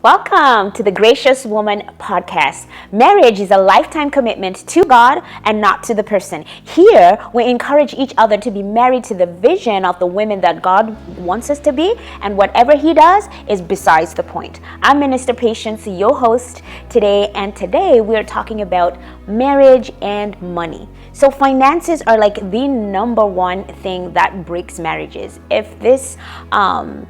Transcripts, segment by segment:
Welcome to the Gracious Woman podcast. Marriage is a lifetime commitment to God and not to the person. Here, we encourage each other to be married to the vision of the women that God wants us to be, and whatever He does is besides the point. I'm Minister Patience, your host today, and today we are talking about marriage and money. So finances are like the number one thing that breaks marriages. If this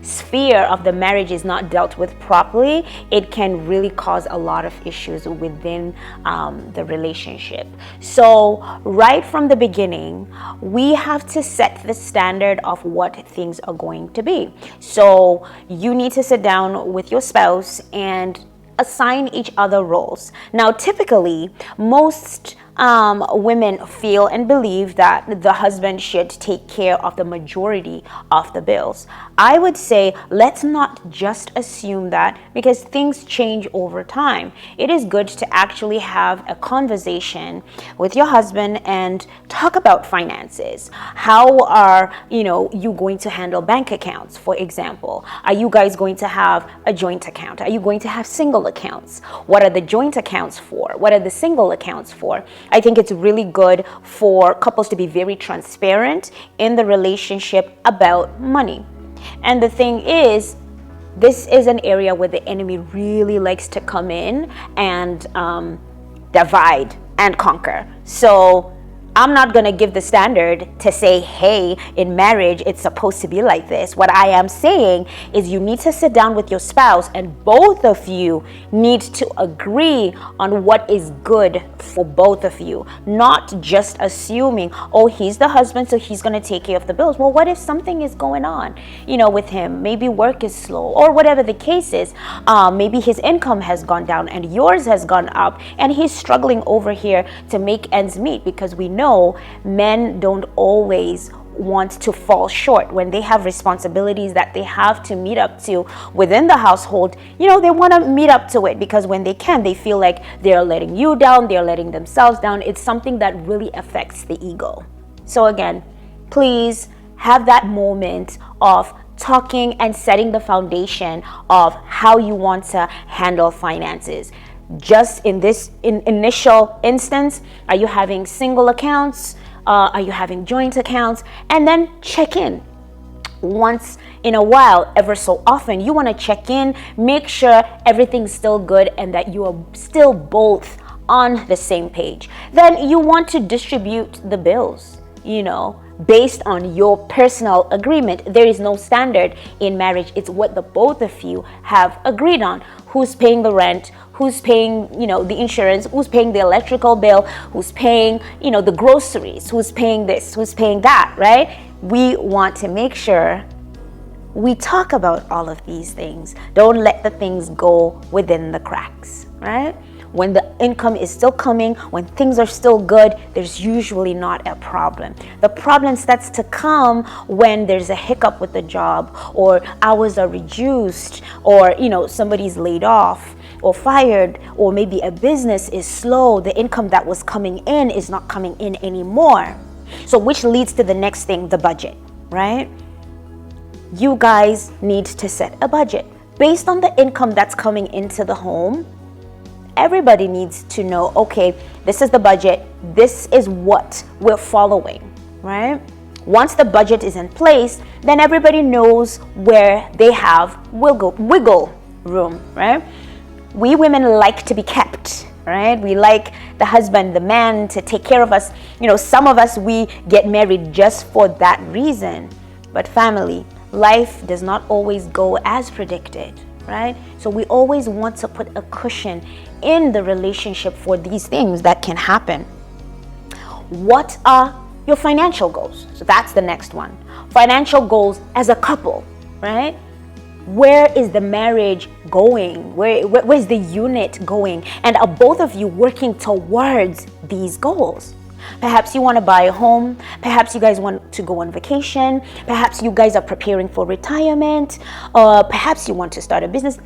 sphere of the marriage is not dealt with properly, it can really cause a lot of issues within the relationship. So right from the beginning, we have to set the standard of what things are going to be. So you need to sit down with your spouse and assign each other roles. Now, typically, most women feel and believe that the husband should take care of the majority of the bills. I would say let's not just assume that, because things change over time. It is good to actually have a conversation with your husband and talk about finances. How are you going to handle bank accounts, for example? Are you guys going to have a joint account? Are you going to have single accounts? What are the joint accounts for? What are the single accounts for? I think it's really good for couples to be very transparent in the relationship about money. And the thing is, this is an area where the enemy really likes to come in and divide and conquer. So I'm not going to give the standard to say, hey, in marriage, it's supposed to be like this. What I am saying is you need to sit down with your spouse and both of you need to agree on what is good for both of you. Not just assuming, oh, he's the husband, so he's going to take care of the bills. Well, what if something is going on, with him? Maybe work is slow or whatever the case is. Maybe his income has gone down and yours has gone up and he's struggling over here to make ends meet, because we know men don't always want to fall short when they have responsibilities that they have to meet up to within the household. They want to meet up to it, because when they can, they feel like they're letting you down, they're letting themselves down. It's something that really affects the ego. So again, please have that moment of talking and setting the foundation of how you want to handle finances. Just in this initial instance, are you having single accounts? Are you having joint accounts? And then check in once in a while, ever so often. You want to check in, make sure everything's still good and that you are still both on the same page. Then you want to distribute the bills, based on your personal agreement. There is no standard in marriage. It's what the both of you have agreed on. Who's paying the rent? Who's paying, the insurance? Who's paying the electrical bill? Who's paying, the groceries? Who's paying this? Who's paying that, right? We want to make sure we talk about all of these things. Don't let the things go within the cracks, right? When the income is still coming, when things are still good, there's usually not a problem. The problem starts to come when there's a hiccup with the job, or hours are reduced, or somebody's laid off or fired, or maybe a business is slow. The income that was coming in is not coming in anymore. So which leads to the next thing, the budget, right? You guys need to set a budget based on the income that's coming into the home. Everybody needs to know, okay, this is the budget, this is what we're following, right? Once the budget is in place, then everybody knows where they have wiggle room, right? We women like to be kept, right? We like the husband, the man, to take care of us. Some of us, we get married just for that reason. But family, life does not always go as predicted, right? So we always want to put a cushion in the relationship for these things that can happen. What are your financial goals? So that's the next one. Financial goals as a couple, right? Where is the marriage going? Where's the unit going? And are both of you working towards these goals? Perhaps you want to buy a home. Perhaps you guys want to go on vacation. Perhaps you guys are preparing for retirement. Perhaps you want to start a business.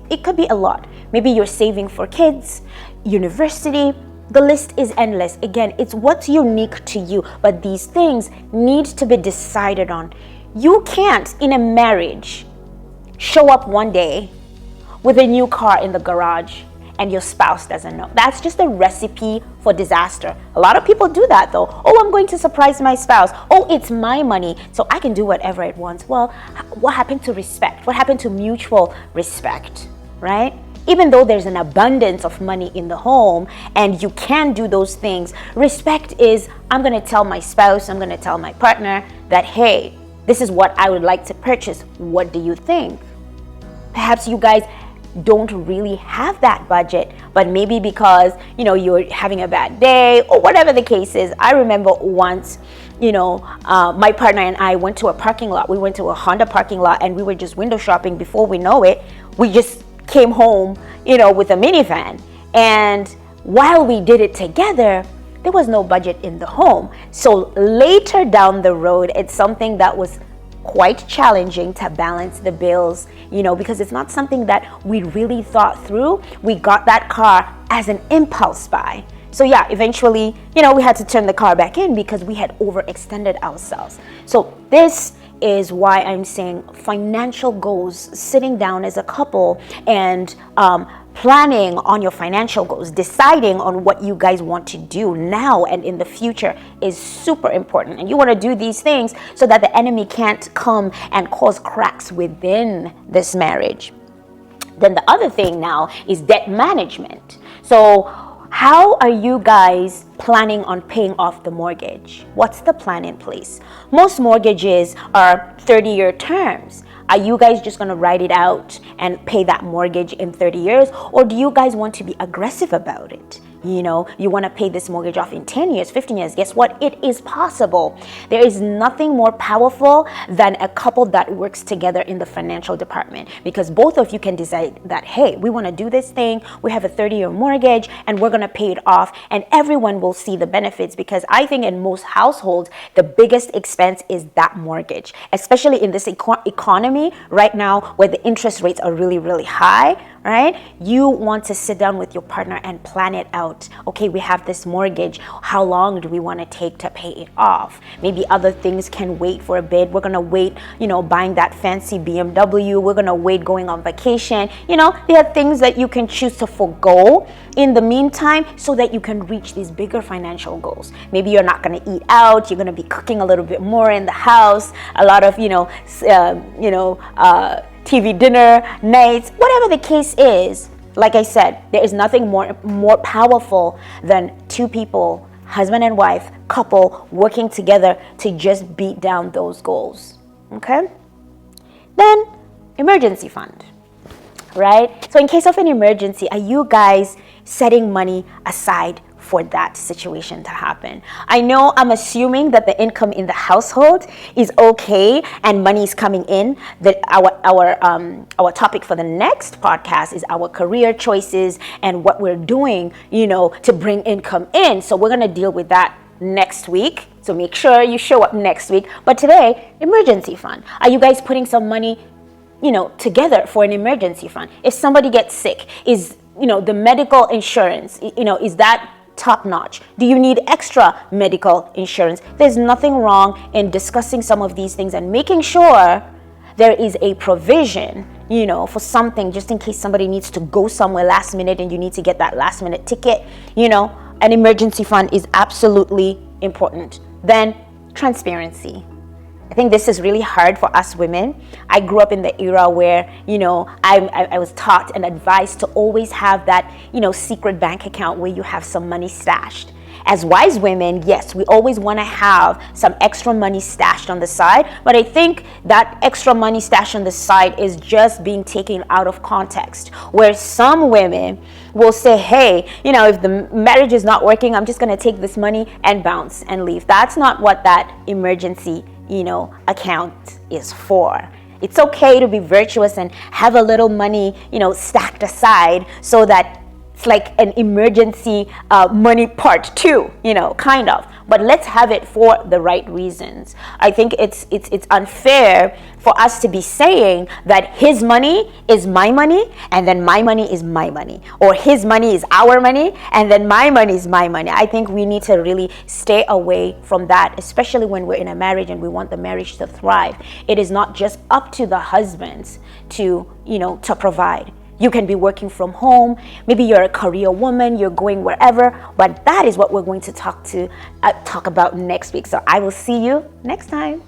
It could be a lot. Maybe you're saving for kids, university. The list is endless. Again, it's what's unique to you. But these things need to be decided on. You can't, in a marriage, show up one day with a new car in the garage and your spouse doesn't know. That's just a recipe for disaster. A lot of people do that though. Oh, I'm going to surprise my spouse. Oh, it's my money, so I can do whatever it wants. Well, what happened to respect? What happened to mutual respect, right? Even though there's an abundance of money in the home and you can do those things, respect is, I'm going to tell my spouse, I'm going to tell my partner that, hey, this is what I would like to purchase. What do you think? Perhaps you guys don't really have that budget, but maybe because you're having a bad day or whatever the case is. I remember once my partner and I went to a parking lot. We went to a Honda parking lot and we were just window shopping. Before we know it, we just came home with a minivan, and while we did it together, there was no budget in the home. So later down the road, it's something that was quite challenging to balance the bills, because it's not something that we really thought through. We got that car as an impulse buy. So yeah, eventually, we had to turn the car back in because we had overextended ourselves. So this is why I'm saying financial goals, sitting down as a couple and planning on your financial goals, deciding on what you guys want to do now and in the future is super important. And you want to do these things so that the enemy can't come and cause cracks within this marriage. Then the other thing now is debt management. So how are you guys planning on paying off the mortgage? What's the plan in place? Most mortgages are 30-year terms. Are you guys just going to write it out and pay that mortgage in 30 years? Or do you guys want to be aggressive about it? You want to pay this mortgage off in 10 years, 15 years. Guess what? It is possible. There is nothing more powerful than a couple that works together in the financial department, because both of you can decide that, hey, we want to do this thing. We have a 30-year mortgage and we're going to pay it off, and everyone will see the benefits, because I think in most households, the biggest expense is that mortgage, especially in this economy right now where the interest rates are really, really high, right? You want to sit down with your partner and plan it out. Okay, we have this mortgage. How long do we want to take to pay it off? Maybe other things can wait for a bit. We're going to wait, buying that fancy BMW. We're going to wait going on vacation. There are things that you can choose to forego in the meantime so that you can reach these bigger financial goals. Maybe you're not going to eat out. You're going to be cooking a little bit more in the house. A lot of, TV dinner nights, whatever the case is. Like I said, there is nothing more powerful than two people, husband and wife, couple, working together to just beat down those goals. Okay? Then, emergency fund, right? So in case of an emergency, are you guys setting money aside for that situation to happen? I know I'm assuming that the income in the household is okay and money is coming in. That our topic for the next podcast is our career choices and what we're doing, to bring income in. So we're gonna deal with that next week. So make sure you show up next week. But today, emergency fund. Are you guys putting some money, together for an emergency fund? If somebody gets sick, is the medical insurance, is that top notch? Do you need extra medical insurance? There's nothing wrong in discussing some of these things and making sure there is a provision, for something, just in case somebody needs to go somewhere last minute and you need to get that last minute ticket. An emergency fund is absolutely important. Then transparency. I think this is really hard for us women. I grew up in the era where, I was taught and advised to always have that, secret bank account where you have some money stashed. As wise women, yes, we always want to have some extra money stashed on the side, but I think that extra money stashed on the side is just being taken out of context, where some women will say, hey, if the marriage is not working, I'm just going to take this money and bounce and leave. That's not what that emergency account is for. It's okay to be virtuous and have a little money, stacked aside so that it's like an emergency money part two, kind of. But let's have it for the right reasons. I think it's unfair for us to be saying that his money is my money and then my money is my money, or his money is our money and then my money is my money. I think we need to really stay away from that, especially when we're in a marriage and we want the marriage to thrive. It is not just up to the husbands to provide. You can be working from home. Maybe you're a career woman, you're going wherever, but that is what we're going to talk about next week. So I will see you next time.